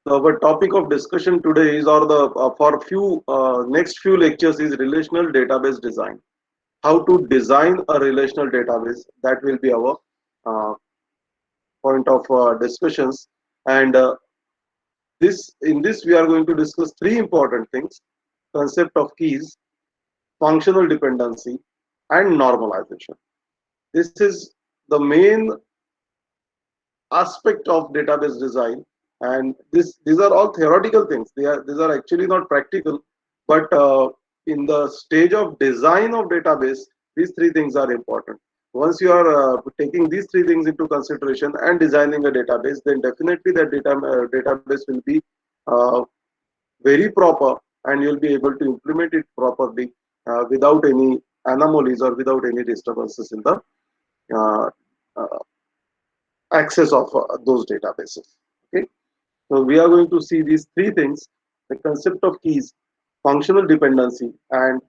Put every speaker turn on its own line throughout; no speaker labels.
So our topic of discussion today is, or the for few next few lectures, is relational database design. How to design a relational database. That will be our uh, point of discussions. And this in this we are going to discuss three important things: concept of keys, functional dependency, and normalization. This is the main aspect of database design, and these are all theoretical things. These are actually not practical, but in the stage of design of database, these three things are important. Once you are taking these three things into consideration and designing a database, then definitely that database will be uh, very proper, and you'll be able to implement it properly without any anomalies or without any disturbances in the uh, uh, access of those databases. Okay, so we are going to see these three things: the concept of keys, functional dependency, and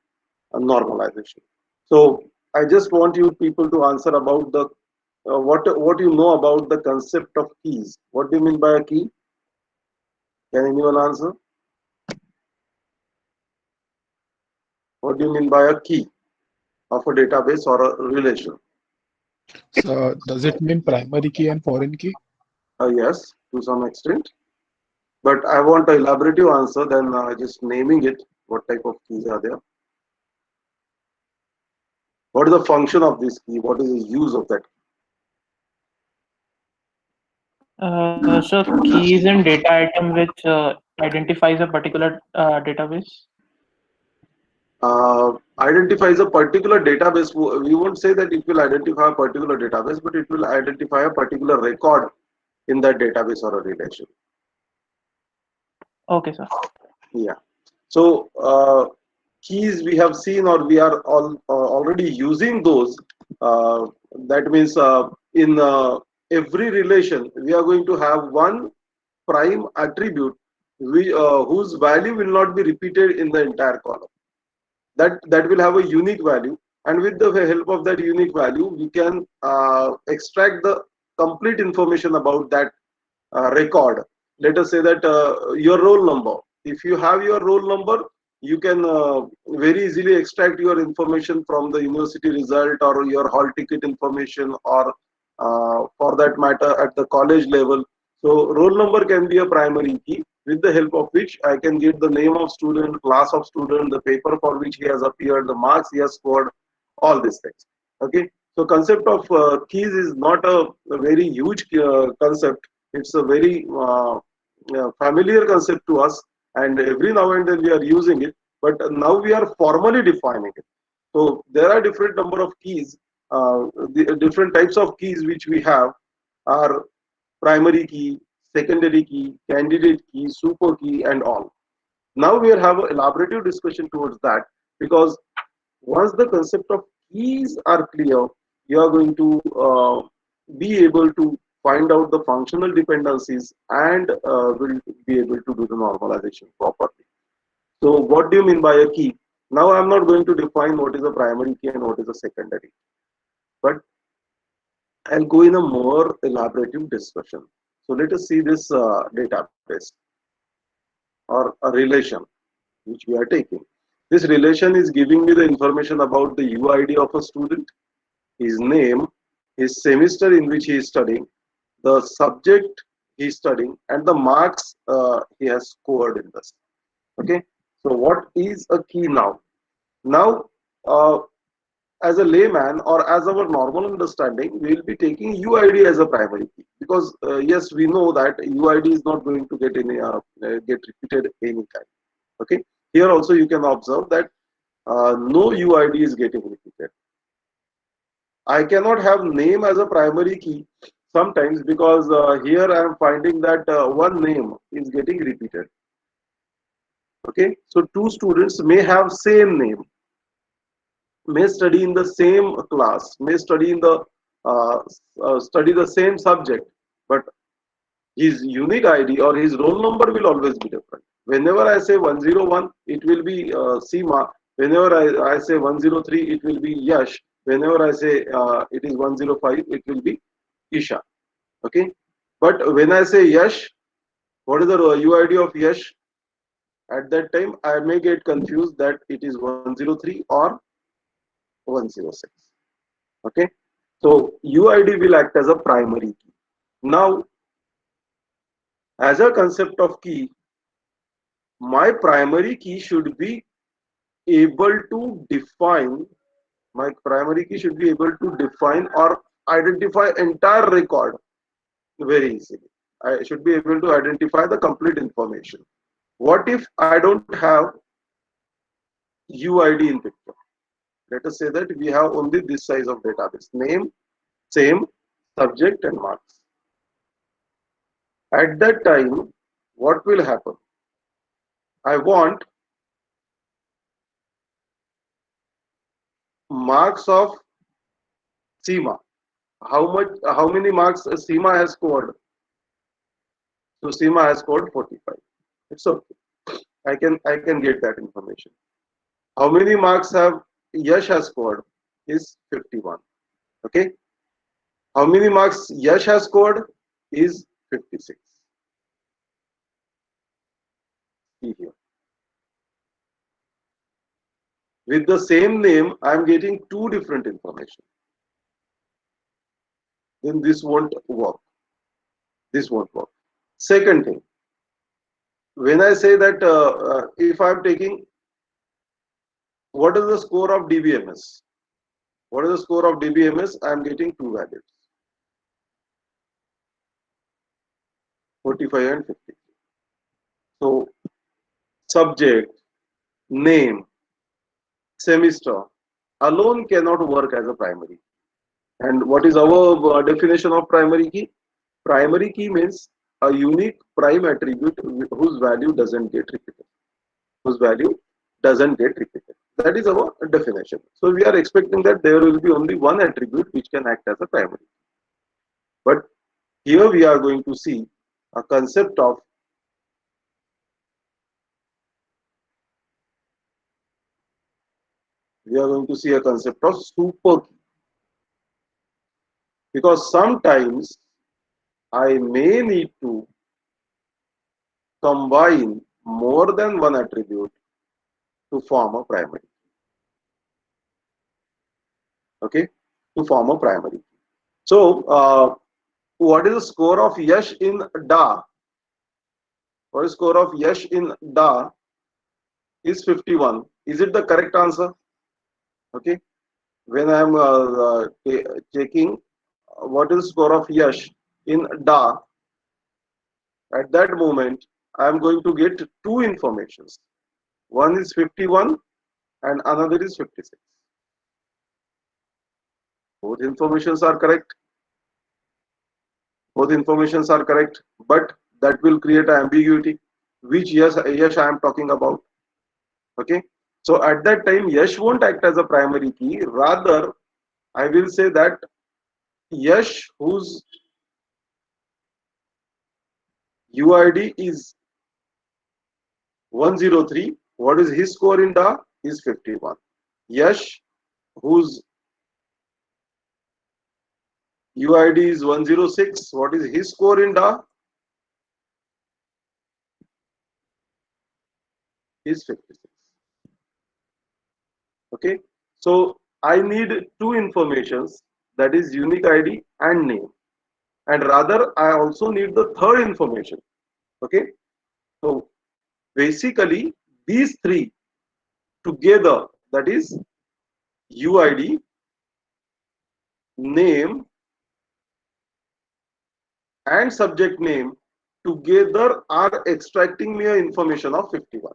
normalization. So I just want you people to answer about the what you know about the concept of keys. What do you mean by a key? Can anyone answer? What do you mean by a key of a database or a relation?
So does it mean primary key and foreign key?
Yes, to some extent. But I want a elaborative answer than just naming it. What type of keys are there? What is the function of this key? What is the use of that?
So key is an data item which identifies a particular database.
Identifies a particular database. We won't say that it will identify a particular database, but it will identify a particular record in that database or a relation.
Okay, sir.
Yeah. So keys we have seen, or we are all already using those. That means in every relation we are going to have one prime attribute whose value will not be repeated in the entire column. That will have a unique value, and with the help of that unique value we can extract the complete information about that record. Let us say that your roll number, if you have your roll number, you can very easily extract your information from the university result or your hall ticket information, or for that matter at the college level. So roll number can be a primary key, with the help of which I can get the name of student, class of student, the paper for which he has appeared, the marks he has scored, all these things. Okay, so concept of keys is not a very huge concept. It's a very familiar concept to us, and every now and then we are using it, but now we are formally defining it. So there are different number of keys, the different types of keys which we have are primary key, secondary key, candidate key, super key, and all. Now we are have an elaborative discussion towards that, because once the concept of keys are clear, you are going to be able to find out the functional dependencies, and will be able to do the normalization properly. So what do you mean by a key? Now I'm not going to define what is a primary key and what is a secondary, but I'll go in a more elaborative discussion. So let us see this database or a relation which we are taking. This relation is giving me the information about the UID of a student, his name, his semester in which he is studying, the subject he is studying, and the marks he has scored in this. Okay, so what is a key now? Now, uh, as a layman or as our normal understanding, we will be taking UID as a primary key, because yes, we know that UID is not going to get any get repeated anytime. Okay, here also you can observe that no UID is getting repeated. I cannot have name as a primary key sometimes, because here I am finding that one name is getting repeated. Okay, so two students may have same name, may study in the same class, may study in the study the same subject, but his unique ID or his roll number will always be different. Whenever I say 101, it will be Seema. Whenever I say 103, it will be Yash. Whenever I say it is 105, it will be Isha. Okay, but when I say Yash, What is the UID of Yash? At that time, I may get confused that it is 103 or 106. Okay. So UID will act as a primary key. Now, as a concept of key, my primary key should be able to define or identify entire record very easily. I should be able to identify the complete information. What if I don't have UID in picture? Let us say that we have only this size of database: name, same, subject, and marks. At that time, what will happen? I want marks of Seema. How many marks Seema has scored? So Seema has scored 45. It's okay. I can get that information. How many marks have Yash has scored? Is 51. Okay. How many marks Yash has scored? Is 56. See here. With the same name, I am getting two different information. Then this won't work. This won't work. Second thing, when I say that if I am taking what is the score of DBMS? What is the score of DBMS? I am getting two values, 45 and 50. So subject, name, semester alone cannot work as a primary. And what is our definition of primary key? Primary key means a unique prime attribute whose value doesn't get repeated. Whose value doesn't get repeated. That is our definition. So we are expecting that there will be only one attribute which can act as a primary. But here we are going to see a concept of super key. Because sometimes I may need to combine more than one attribute to form a primary. Okay, to form a primary. So, what is the score of Yash in DA? What is score of Yash in DA? Is 51. Is it the correct answer? Okay, when I am checking what is the score of Yash in DA, at that moment I am going to get two informations. One is 51 and another is 56. Both informations are correct. Both informations are correct, but that will create an ambiguity. Which Yash I am talking about? Okay. So at that time, Yash won't act as a primary key. Rather, I will say that Yash, whose UID is 103, what is his score in DA? Is 51. Yash, whose UID is 106, what is his score in DA? Is 56. Okay. So I need two informations, that is unique ID and name. And rather, I also need the third information. Okay. So basically, these three together, that is UID, name, and subject name, together are extracting me a information of 51.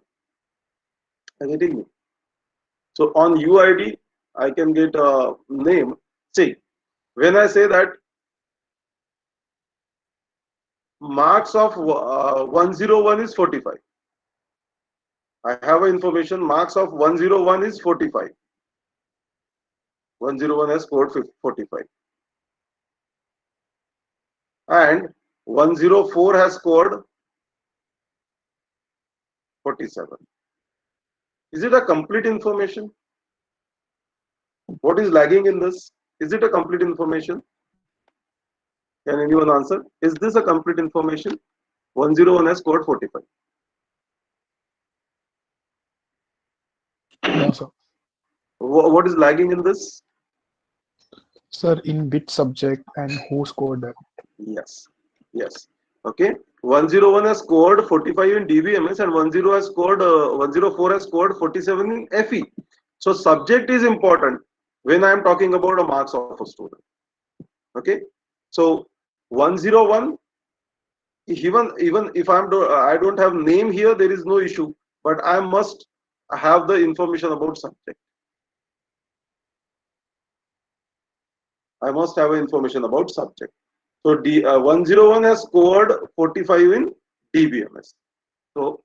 Are you getting me? So on UID, I can get a name. See, when I say that marks of 101 is 45, I have information marks of 101 is 45. 101 has scored 45. And 104 has scored 47. Is it a complete information? What is lagging in this? Is it a complete information? Can anyone answer? Is this a complete information? 101 has scored 45.
No, sir.
What is lagging in this?
Sir, in which subject and who scored that?
Yes, yes. Okay. 101 has scored 45 in DBMS and 10 has scored 104 has scored 47 in FE. So subject is important when I am talking about a marks of a student. Okay. So 101, even if I don't have name here, there is no issue, but I must have the information about subject. I must have information about subject. So 101 has scored 45 in DBMS. So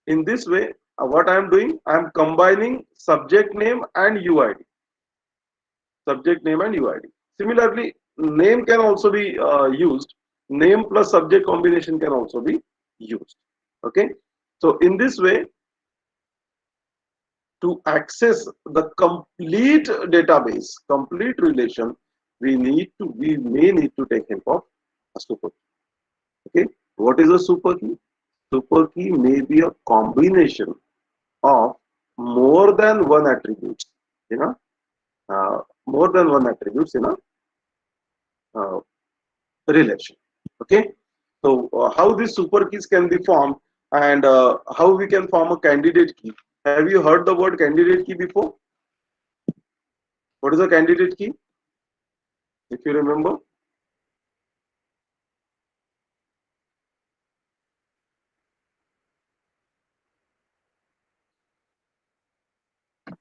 in this way, what I am doing, I am combining subject name and UID. Subject name and UID. Similarly, name can also be used. Name plus subject combination can also be used. Okay. So in this way, to access the complete database, complete relation, we may need to take help of a super key. Okay. What is a super key? Super key may be a combination of more than one attributes, you know, more than one attributes in a uh, relation. Okay. So how these super keys can be formed, and how we can form a candidate key. Have you heard the word candidate key before? What is a candidate key? If you remember.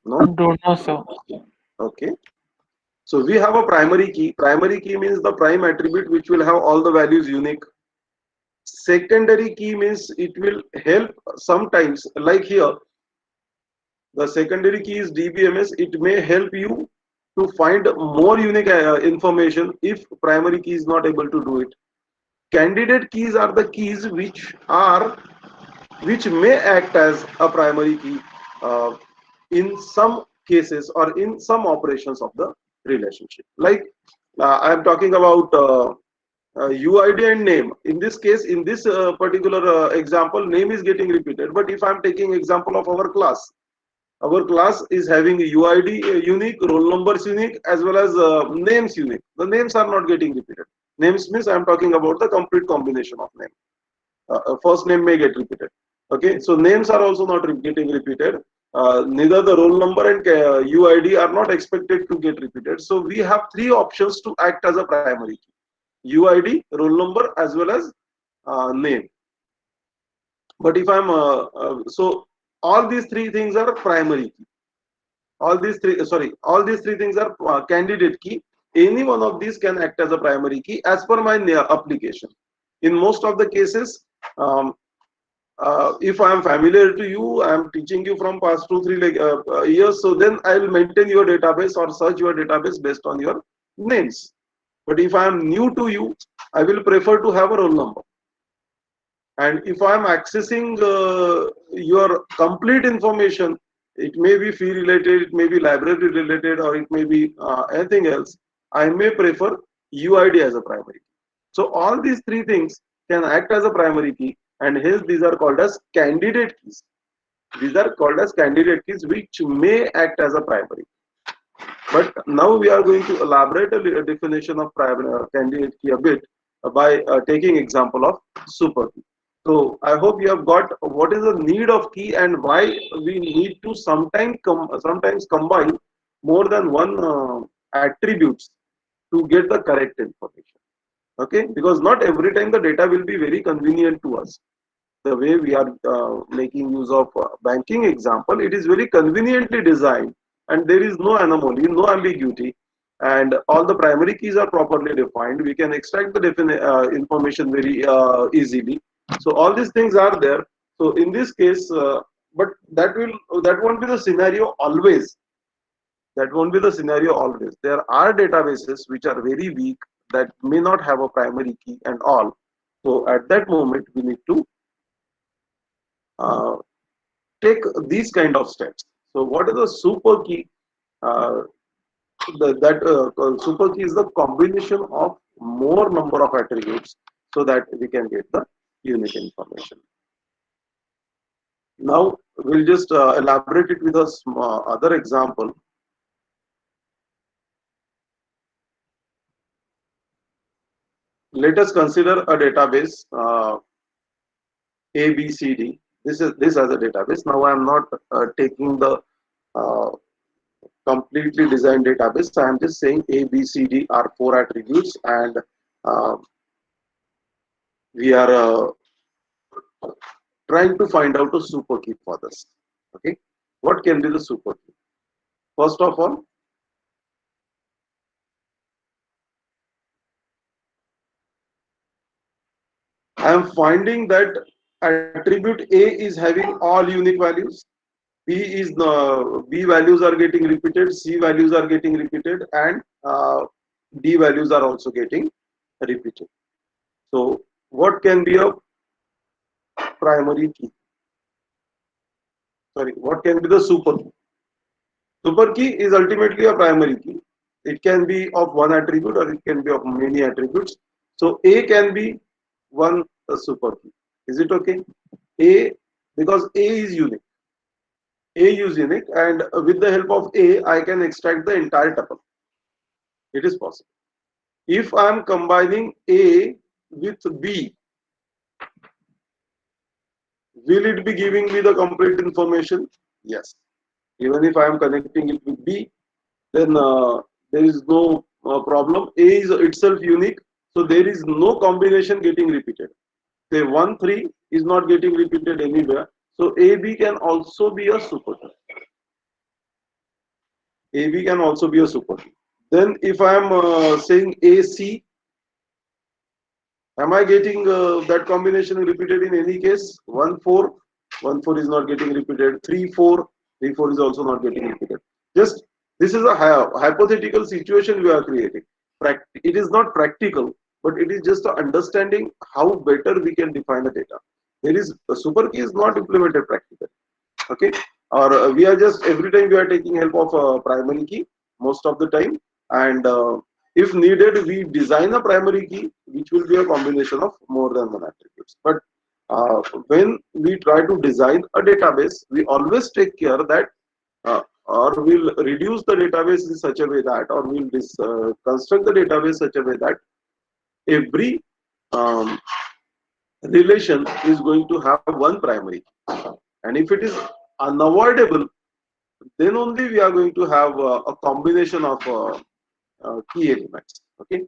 No?
Don't know, sir.
Okay. So we have a primary key. Primary key means the prime attribute which will have all the values unique. Secondary key means it will help sometimes, like here, the secondary key is DBMS. It may help you to find more unique information if primary key is not able to do it. Candidate keys are the keys which may act as a primary key uh, in some cases or in some operations of the relationship. Like I am talking about UID and name. In this case, in this particular example, name is getting repeated. But if I am taking example of our class is having a UID unique, roll numbers unique, as well as names unique. The names are not getting repeated. Names means I am talking about the complete combination of name. First name may get repeated. Okay, so names are also not getting repeated. Neither the roll number and UID are not expected to get repeated. So we have three options to act as a primary key: UID, roll number, as well as name. But if I'm so all these three things are primary key. All these three things are candidate key. Any one of these can act as a primary key as per my application. In most of the cases, um, if I am familiar to you, I am teaching you from past 2-3 years, so then I will maintain your database or search your database based on your names. But if I am new to you, I will prefer to have a roll number. And if I am accessing your complete information, it may be fee related, it may be library related, or it may be anything else, I may prefer UID as a primary key. So all these three things can act as a primary key, and hence these are called as candidate keys. These are called as candidate keys which may act as a primary. But now we are going to elaborate a definition of primary candidate key a bit by taking example of super key. So I hope you have got what is the need of key and why we need to sometimes combine more than one attributes to get the correct information. Okay, because not every time the data will be very convenient to us. The way we are making use of banking example, it is very conveniently designed, and there is no anomaly, no ambiguity, and all the primary keys are properly defined. We can extract the information very easily. So all these things are there. So in this case, but that won't be the scenario always. That won't be the scenario always. There are databases which are very weak that may not have a primary key and all. So at that moment, we need to uh, take these kind of steps. So what is the super key? Uh, super key is the combination of more number of attributes so that we can get the unique information. Now we'll just elaborate it with a other example. Let us consider a database ABCD. This as a database. Now I am not taking the uh, completely designed database. I am just saying ABCD are 4 attributes, and uh, we are trying to find out a super key for this. Okay, what can be the super key? First of all, I am finding that attribute A is having all unique values. B values are getting repeated, C values are getting repeated, and D values are also getting repeated. So what can be a primary key? Sorry, what can be the super key? Super key is ultimately a primary key. It can be of one attribute or it can be of many attributes. So A can be one super key. Is it okay? A, because A is unique. A is unique, and with the help of A, I can extract the entire tuple. It is possible. If I am combining A with B, will it be giving me the complete information? Yes. Even if I am connecting it with B, then there is no problem. A is itself unique, so there is no combination getting repeated. Say 1, 3 is not getting repeated anywhere. So AB can also be a super key. AB can also be a super key. Then if I am saying AC, am I getting that combination repeated in any case? 1, 4, 1, 4 is not getting repeated. 3, 4, 3, 4 is also not getting repeated. Just this is a hypothetical situation we are creating. It is not practical, but it is just a understanding how better we can define the data. There is a super key is not implemented practically. Okay, or we are just every time we are taking help of a primary key most of the time, and if needed we design a primary key which will be a combination of more than one attributes. But when we try to design a database, we always take care that or we'll reduce the database in such a way that, or we'll construct the database such a way that every um, relation is going to have one primary key. And if it is unavoidable, then only we are going to have a combination of key elements. Okay,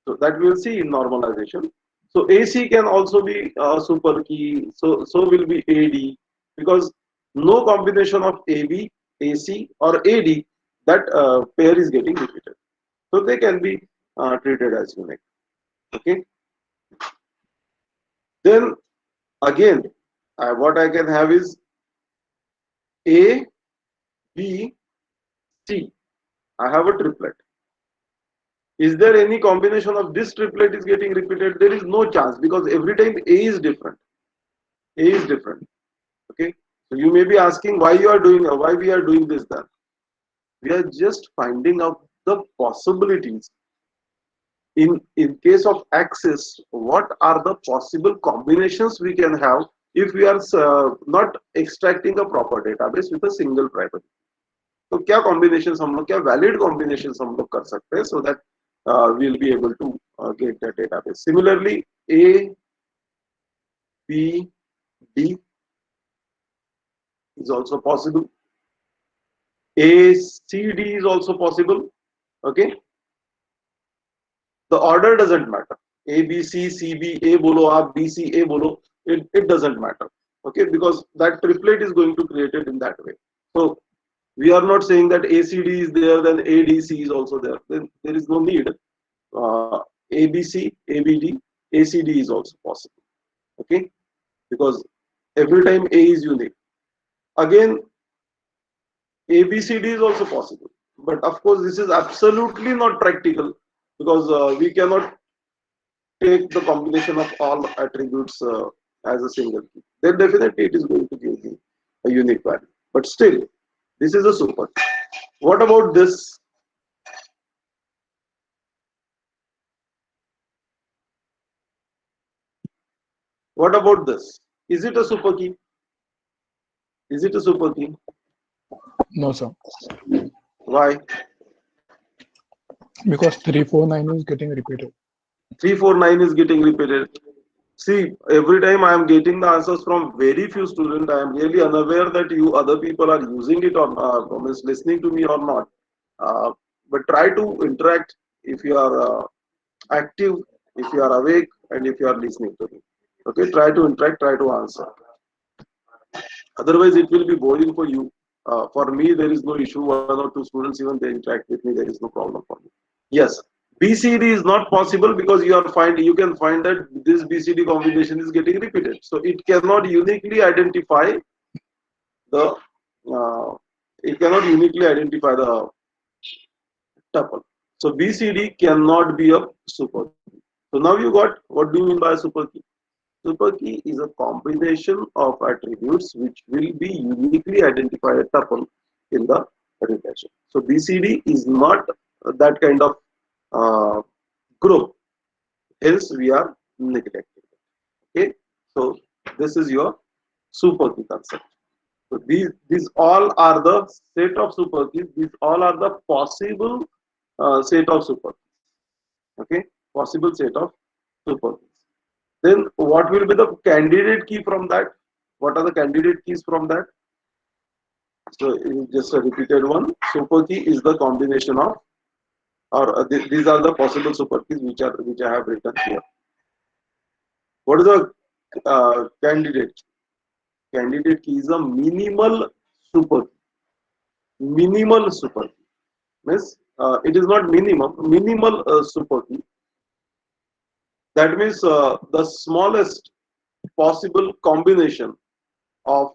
so that we'll see in normalization. So AC can also be a super key. So will be AD, because no combination of AB, AC, or AD, that pair is getting repeated. So they can be treated as unique. Okay. Then again, what I can have is A, B, C. I have a triplet. Is there any combination of this triplet is getting repeated? There is no chance, because every time A is different. A is different. Okay. So you may be asking why why we are doing this then. We are just finding out the possibilities. In case of access, what are the possible combinations we can have if we are not extracting a proper database with a single primary. तो क्या combinations हम लोग, क्या valid combinations हम लोग कर सकते हैं, so that we'll be able to get the database. Similarly, A, B, D is also possible. A, C, D is also possible. Okay, the order doesn't matter. A, B, C, C, B, A bolo, aap B, C, A bolo. It doesn't matter. Okay, because that triplet is going to create it in that way. So we are not saying that ACD is there, then ADC is also there. Then there is no need. ABC, ABD, ACD is also possible. Okay, because every time A is unique. Again, ABCD is also possible, but of course this is absolutely not practical, because we cannot take the combination of all attributes as a single key. Then definitely it is going to give me a unique value. But still, this is a super. What about this? What about this? Is it a super key? Is it a super key?
No, sir.
Why?
Because 349 is getting repeated.
349 is getting repeated. See, every time I am getting the answers from very few students, I am really unaware that you other people are using it or means listening to me or not. But try to interact if you are active, if you are awake, and if you are listening to me. Okay, try to interact, try to answer. Otherwise, it will be boring for you. For me, there is no issue. One or two students, even they interact with me, there is no problem for me. Yes, BCD is not possible because you can find that this BCD combination is getting repeated. So it cannot uniquely identify the uh, tuple. So BCD cannot be a super key. So now you got what do you mean by a super key? Super key is a combination of attributes which will be uniquely identify a tuple in the relation. So BCD is not that kind of uh, group. Hence, we are neglecting it. Okay, so this is your super key concept. So these all are the set of super keys. These all are the possible set of super keys. Okay, possible set of super keys. Then what will be the candidate key from that? What are the candidate keys from that? So just a repeated one. Super key is the combination of, or these are the possible super keys which I have written here. What is the candidate? Candidate key is a minimal super key. Minimal super key means it is not minimum. Minimal super key. That means the smallest possible combination of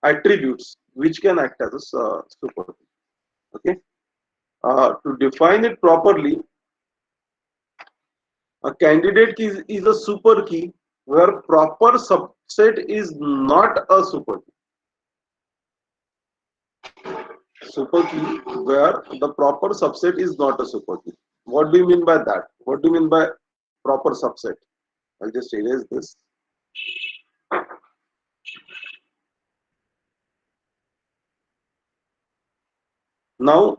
attributes which can act as a super key. Okay. To define it properly, a candidate key is a super key where proper subset is not a super key. Super key where the proper subset is not a super key. What do you mean by that? What do you mean by proper subset? I'll just erase this. Now,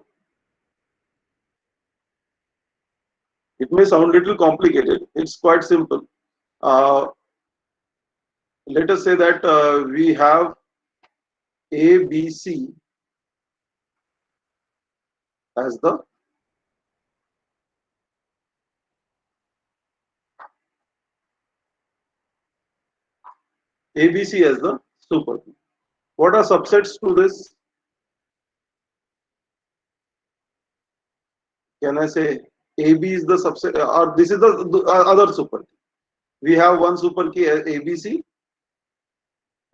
it may sound a little complicated. It's quite simple. Let us say that we have A, B, C as the ABC as the super key. What are subsets to this? Can I say AB is the subset, or this is the other super key? We have one super key ABC,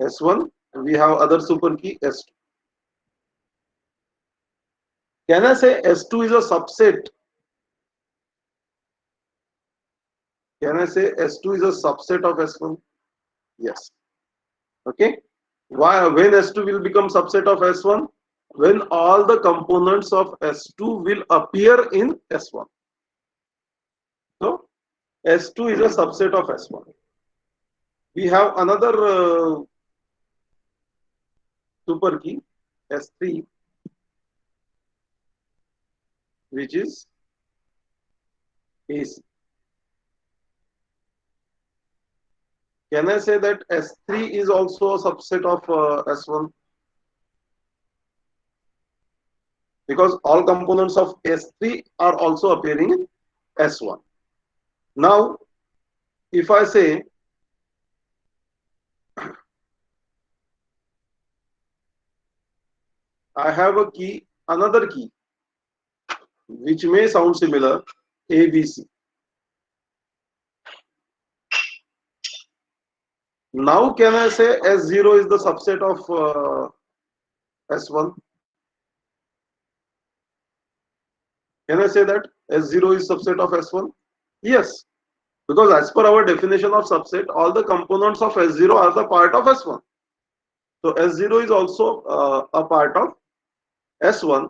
S1, and we have other super key S2. Can I say S2 is a subset? Can I say S2 is a subset of S1? Yes. Okay. Why? When S2 will become subset of S1? When all the components of S2 will appear in S1. So S2 is a subset of S1. We have another super key S3, which is AC. Can I say that S3 is also a subset of S1? Because all components of S3 are also appearing in S1. Now, if I say I have a key, another key, which may sound similar, ABC. Now, can I say S0 is the subset of S1? Can I say that S0 is subset of S1? Yes, because as per our definition of subset, all the components of S0 are the part of S1. So S0 is also a part of S1,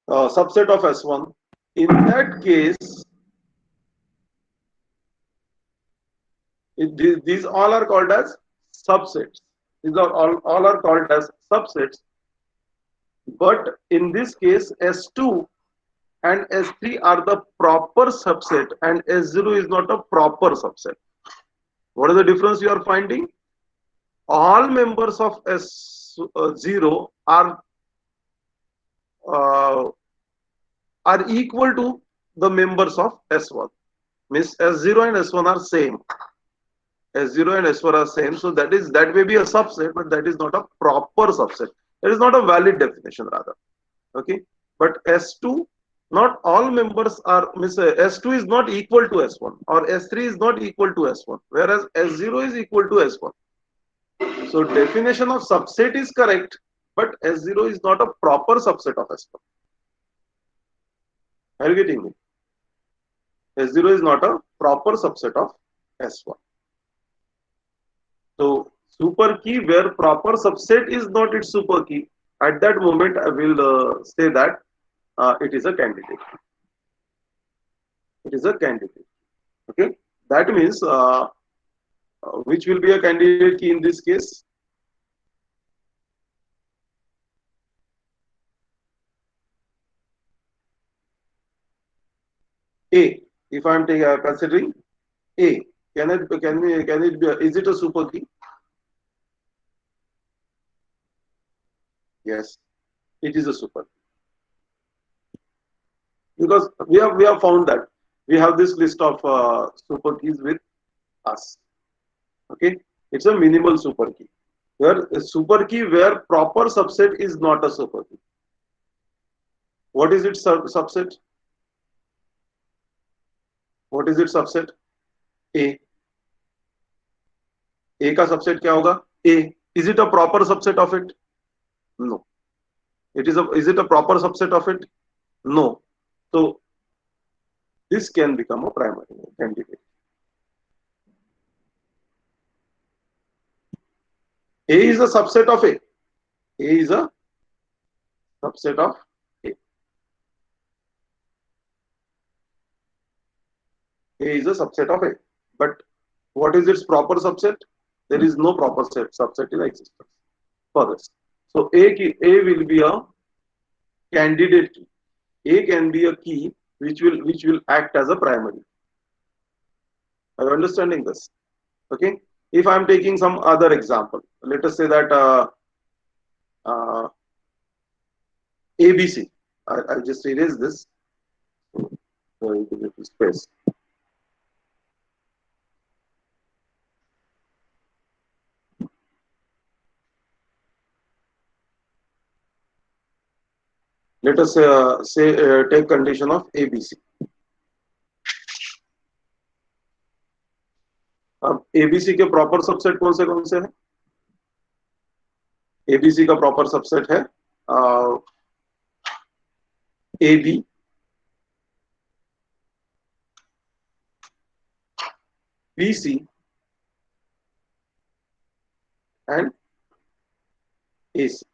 subset of S1. In that case, These all are called as subsets. These are all are called as subsets. But in this case, S2 and S3 are the proper subset, and S0 is not a proper subset. What is the difference you are finding? All members of S0 uh, are equal to the members of S1. Means S0 and S1 are same. S0 and S4 are same. So that may be a subset, but that is not a proper subset. That is not a valid definition rather. Okay. But S2, not all members are, means S2 is not equal to S1 or S3 is not equal to S1, whereas S0 is equal to S1. So definition of subset is correct, but S0 is not a proper subset of S1. Are you getting me? S0 is not a proper subset of S1. So super key where proper subset is not its super key, at that moment I will say that it is a candidate. It is a candidate. Okay. That means which will be a candidate key in this case? A. If I am considering A, can it be? Is it a super key? Yes, it is a super key. Because we have found that we have this list of super keys with us. Okay, it's a minimal super key. Where a super key where proper subset is not a super key. What is its subset? What is its subset? A. A का subset क्या होगा? A. Is it a proper subset of it? No. Is it a proper subset of it? No. So this can become a primary candidate. A is a subset of A. A is a subset of A. A is a subset of A. But what is its proper subset? There is no proper subset in existence for this. So A will be a candidate key. A can be a key which will act as a primary. Are you understanding this? Okay. If I am taking some other example, let us say that ABC. I'll just erase this. So you give it space. Let us take condition of ABC. अब ABC के proper subset कौन से हैं? ABC का proper subset है AB, BC and AC.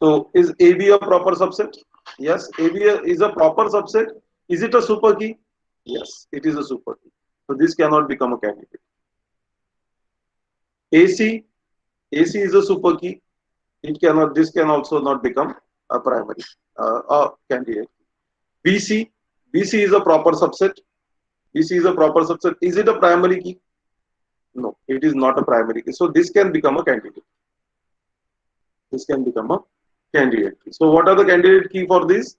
So is AB a proper subset? Yes, AB is a proper subset. Is it a super key? Yes, it is a super key. So this cannot become a candidate. AC is a super key. This can also not become a primary a candidate. BC is a proper subset. BC is a proper subset. Is it a primary key? No, it is not a primary key. So this can become a candidate. This can become a candidate key. So what are the candidate key for this?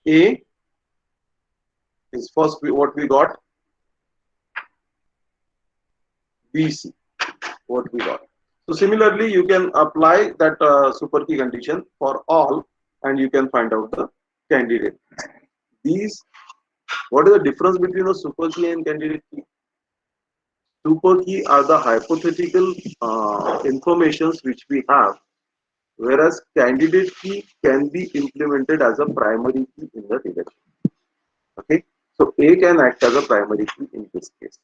A is first what we got. BC, what we got. So similarly, you can apply that super key condition for all, and you can find out the candidate. What is the difference between a super key and candidate key? Super key are the hypothetical informations which we have, whereas candidate key can be implemented as a primary key in the direction. Okay, so A can act as a primary key in this case,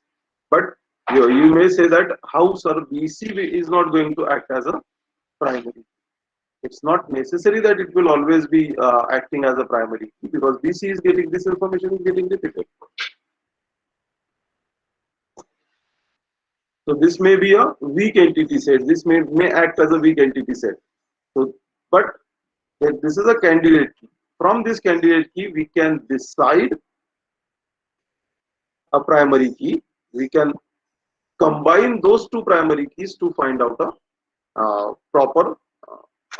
but you may say that how sir BC is not going to act as a primary. It's not necessary that it will always be acting as a primary key, because BC is getting this information is getting repeated. So this may be a weak entity set. This may act as a weak entity set. So, but this is a candidate key. From this candidate key, we can decide a primary key. We can combine those two primary keys to find out a proper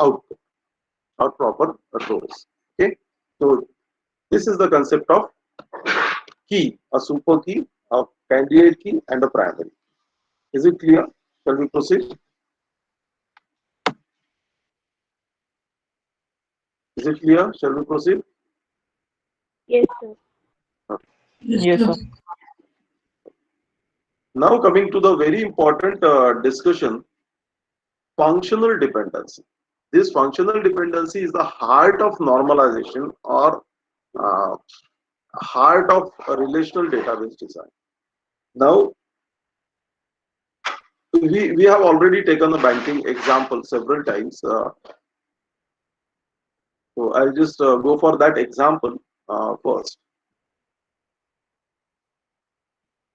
output or proper rows. Okay, so this is the concept of key, a super key, a candidate key, and a primary. Is it clear? Shall we proceed? Is it clear? Shall we proceed?
Yes, sir.
Yes, sir.
Now coming to the very important discussion, functional dependency. This functional dependency is the heart of normalization, or uh, heart of a relational database design. Now, we have already taken the banking example several times. So I'll just go for that example first.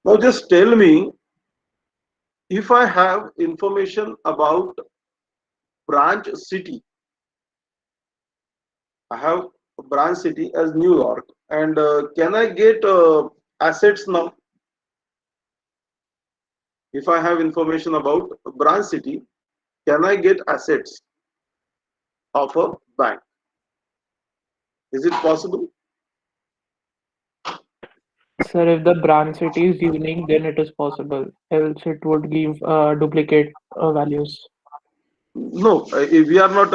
Now just tell me, if I have information about branch city, I have a branch city as New York, and can I get assets now? If I have information about branch city, can I get assets of a bank? Is it possible?
Sir, if the branch city is unique, then it is possible. Else it would give duplicate values.
No, if we are not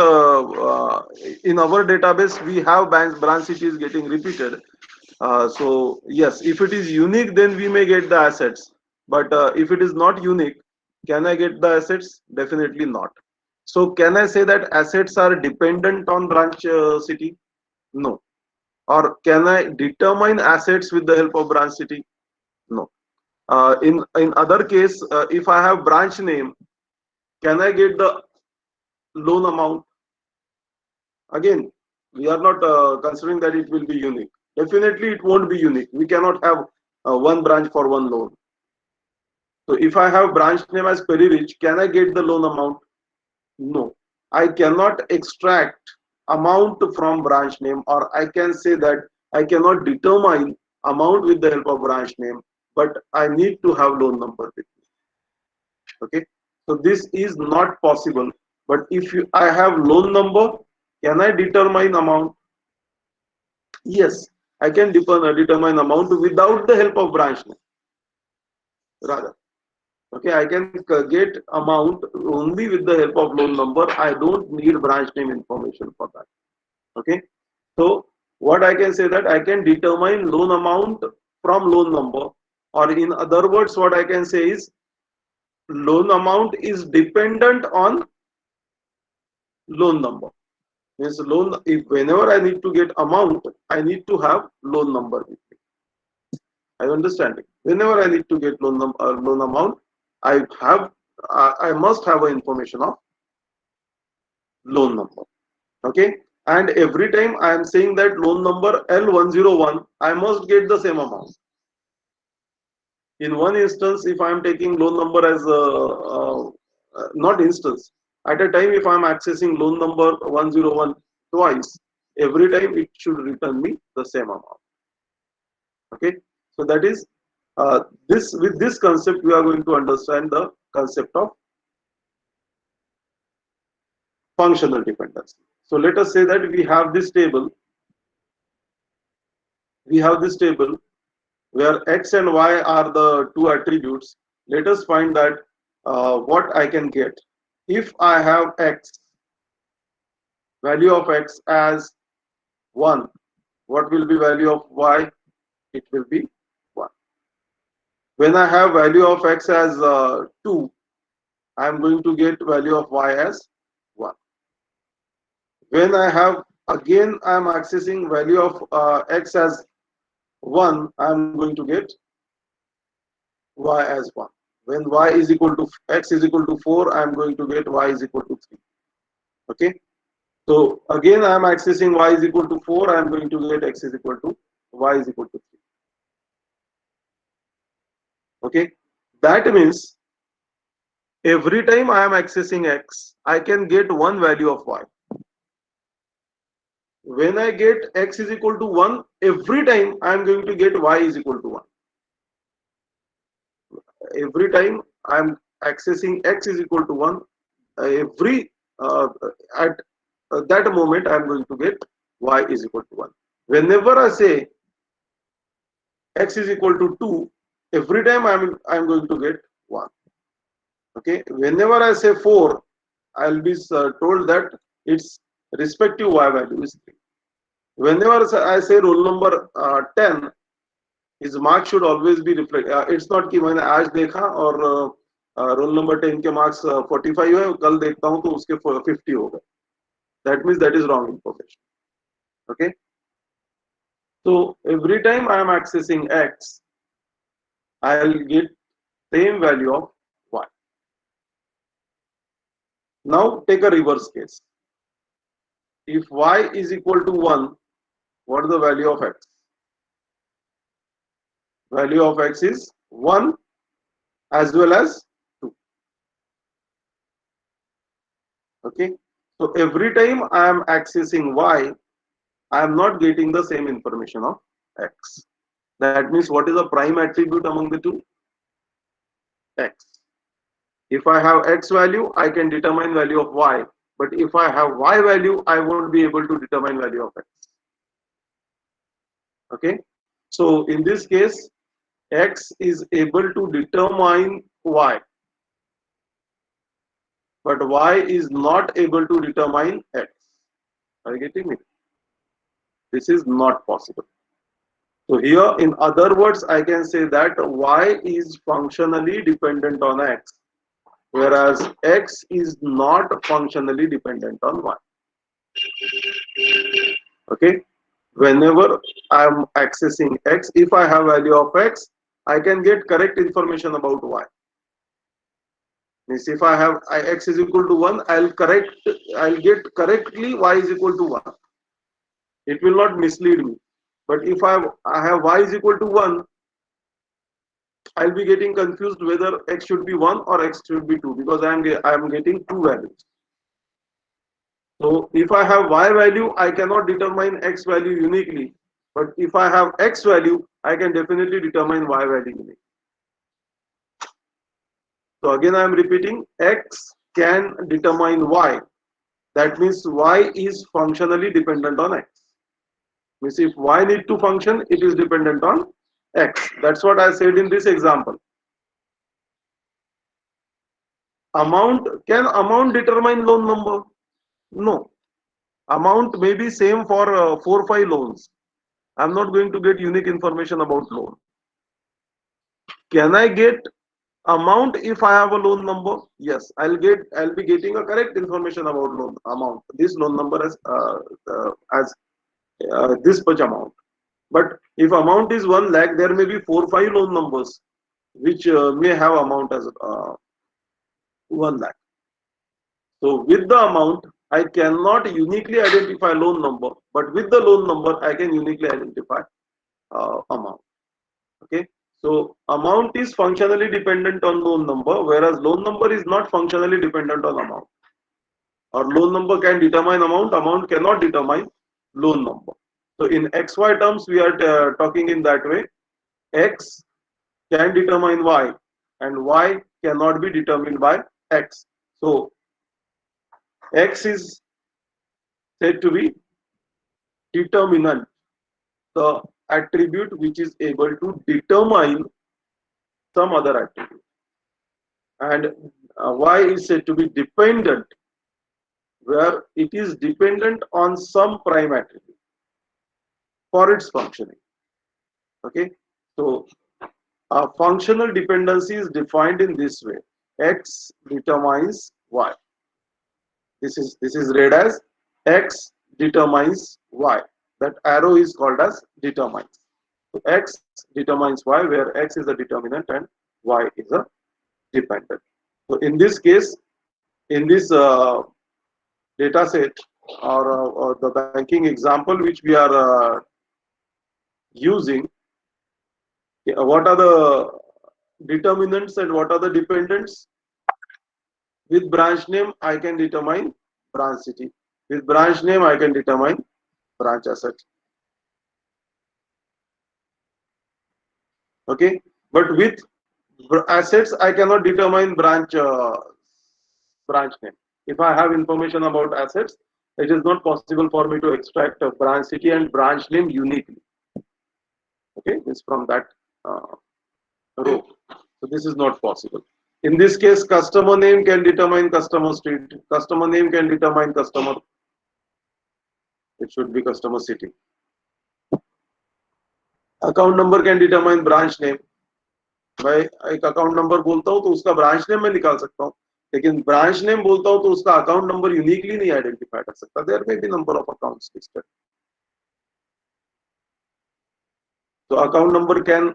in our database, we have branch cities getting repeated. So yes, if it is unique, then we may get the assets. But if it is not unique, can I get the assets? Definitely not. So can I say that assets are dependent on branch city? No. Or can I determine assets with the help of branch city? No. In other case, if I have branch name, can I get the loan amount? Again, we are not considering that it will be unique. Definitely it won't be unique. We cannot have one branch for one loan. So if I have branch name as Perry Rich, can I get the loan amount? No. I cannot extract amount from branch name, or I can say that I cannot determine amount with the help of branch name, but I need to have loan number with me. Okay. So this is not possible. But if I have loan number, can I determine amount? Yes, I can determine amount without the help of branch name. Rather, okay, I can get amount only with the help of loan number. I don't need branch name information for that. Okay, so what I can say, that I can determine loan amount from loan number, or in other words, what I can say is loan amount is dependent on loan number. Means loan, if whenever I need to get amount, I need to have loan number with me. I understand it. Whenever I need to get loan amount, I must have an information of loan number. Okay, and every time I am saying that loan number L101, I must get the same amount. In one instance, if I am taking loan number as not instance, at a time, if I am accessing loan number 101 twice, every time it should return me the same amount. Okay, so that is with this concept we are going to understand the concept of functional dependency. So let us say that we have this table. We have this table where x and y are the two attributes. Let us find that what I can get if I have x, value of x as 1. What will be value of y? It will be 1. When I have value of x as 2, I am going to get value of y as 1. When I have, again I am accessing value of x as 1, I am going to get y as 1. When x is equal to 4, I am going to get y is equal to 3. Okay. So again, I am accessing y is equal to 4. I am going to get x is equal to y is equal to 3. Okay, that means every time I am accessing x, I can get one value of y. When I get x is equal to 1, every time I am going to get y is equal to 1. Every time I am accessing x is equal to 1, every at that moment I am going to get y is equal to 1. Whenever I say x is equal to 2, every time I'm going to get 1. Okay, whenever I say 4, I'll be told that its respective y value is 3. Whenever I say roll number 10, his mark should always be reflected. It's not कि मैंने आज देखा और roll number 10 के marks 45 है, कल देखता हूँ तो उसके 50 हो गए. That means that is wrong information. Okay, so every time I am accessing x, I'll get same value of y. Now take a reverse case. If y is equal to 1, what is the value of x? Value of x is 1 as well as 2. Okay, so every time I am accessing y, I am not getting the same information of x. That means what is the prime attribute among the two? X. If I have x value, I can determine value of y. But if I have y value, I won't be able to determine value of x. Okay, so in this case, x is able to determine y, but y is not able to determine x. Are you getting me? This is not possible. So here, in other words, I can say that y is functionally dependent on x, whereas x is not functionally dependent on y. Okay, whenever I am accessing x, if I have value of x, I can get correct information about y. Means if I have x is equal to 1, I'll get correctly y is equal to 1. It will not mislead me. But if I have y is equal to 1, I'll be getting confused whether x should be 1 or x should be 2, because I am getting two values. So if I have y value, I cannot determine x value uniquely. But if I have x value, I can definitely determine y value uniquely. So again, I am repeating, x can determine y. That means y is functionally dependent on x. Means if y need to function, it is dependent on x. That's what I said in this example. Can amount determine loan number? No. Amount may be same for 4-5 loans. I'm not going to get unique information about loan. Can I get amount if I have a loan number? Yes, I'll be getting a correct information about loan amount. This loan number as this much amount. But if amount is 1 lakh, there may be 4-5 loan numbers which may have amount as 1 lakh. So with the amount, I cannot uniquely identify loan number, but with the loan number, I can uniquely identify amount. Okay, so amount is functionally dependent on loan number, whereas loan number is not functionally dependent on amount. Or loan number can determine amount, amount cannot determine loan number. So in XY terms, we are talking in that way. X can determine Y, and Y cannot be determined by X. So X is said to be determinant, the attribute which is able to determine some other attribute, and Y is said to be dependent, where it is dependent on some prime attribute for its functioning. Okay, so a functional dependency is defined in this way: X determines Y. This is read as X determines Y. That arrow is called as determines. So X determines Y, where X is a determinant and Y is a dependent. So in this case, in this data set, or the banking example which we are using, what are the determinants and what are the dependents? With branch name, I can determine branch city. With branch name, I can determine branch asset. Okay, but with assets, I cannot determine branch name. If I have information about assets, it is not possible for me to extract a branch city and branch name uniquely. Okay, it's from that row. So this is not possible. In this case, customer name can determine customer street. Customer name can determine customer. It should be customer city. Account number can determine branch name. मैं एक account number बोलता हूँ तो उसका branch name मैं निकाल सकता हूँ, लेकिन ब्रांच नेम बोलता हूँ तो उसका अकाउंट नंबर यूनिकली नहीं आइडेंटिफाई कर सकता. There may be number of accounts listed. So account number can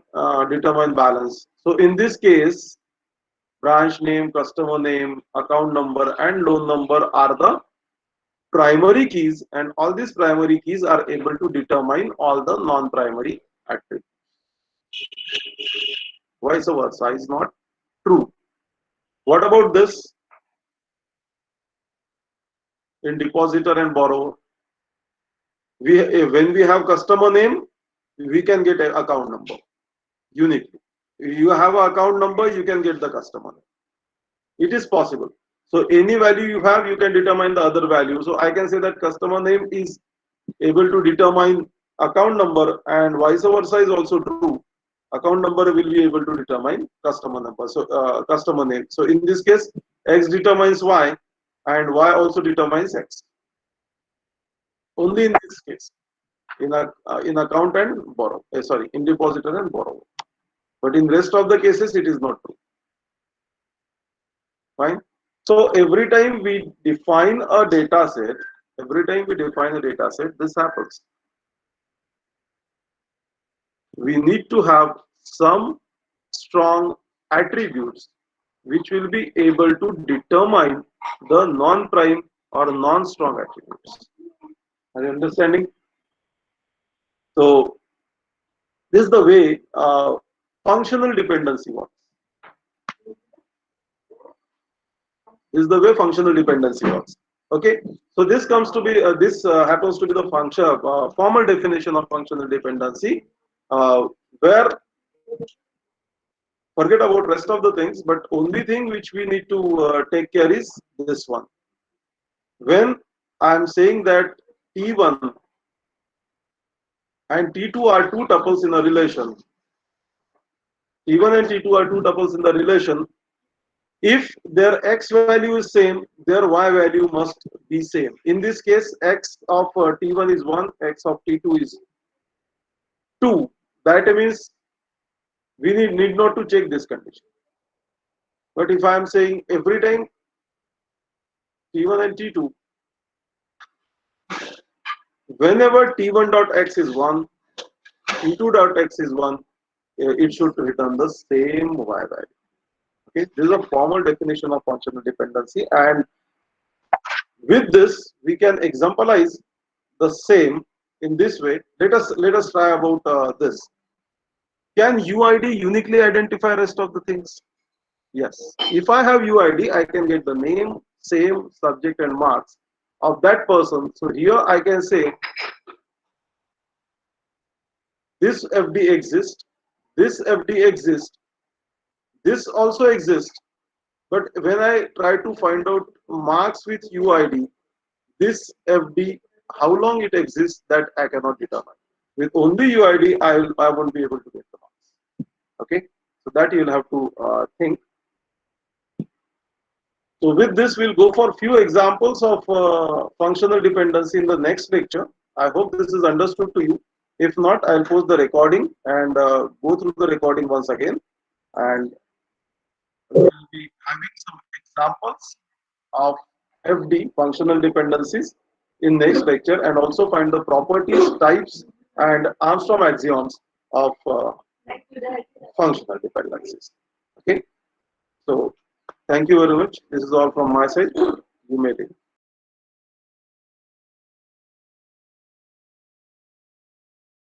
determine balance. So in this case, branch name, customer name, account number, and loan number are the primary keys, and all these primary keys are able to determine all the non-primary attributes. Vice versa is not true. What about this? In depositor and borrower, when we have customer name, we can get an account number uniquely. You have an account number, you can get the customer name. It is possible. So any value you have, you can determine the other value. So I can say that customer name is able to determine account number, and vice versa is also true. Account number will be able to determine customer number. So customer name. So in this case, X determines Y, and Y also determines X. Only in this case, in account and borrow. Sorry, in depositor and borrower. But in rest of the cases, it is not true. Fine. So every time we define a data set, this happens. We need to have some strong attributes which will be able to determine the non-prime or non-strong attributes. Are you understanding? So this is the way functional dependency works. Okay, so this comes to be happens to be the function formal definition of functional dependency, where forget about rest of the things, but only thing which we need to take care is this one. When I am saying that T1 and T2 are two tuples in a relation, T1 and T2 are two tuples in the relation. If their X value is same, their Y value must be same. In this case, X of T1 is 1, X of T2 is 2. That means we need not to check this condition. But if I am saying every time T1 and T2, whenever T1 dot X is 1, T2 dot X is 1, it should return the same Y value. Okay, this is a formal definition of functional dependency, and with this we can exemplize the same in this way. Let us try about this. Can UID uniquely identify rest of the things? Yes. If I have UID, I can get the name, same, subject, and marks of that person. So here I can say this FD exists, this FD exists, this also exists. But when I try to find out marks with UID, this FD, how long it exists, that I cannot determine. With only UID, I won't be able to get the marks. Okay, so that you'll have to think. So with this, we'll go for few examples of functional dependency in the next lecture. I hope this is understood to you. If not, I'll post the recording and go through the recording once again, and we'll be having some examples of FD, functional dependencies, in next lecture, and also find the properties, types, and Armstrong axioms of functional dependencies. Okay, so thank you very much. This is all from my side. You may take.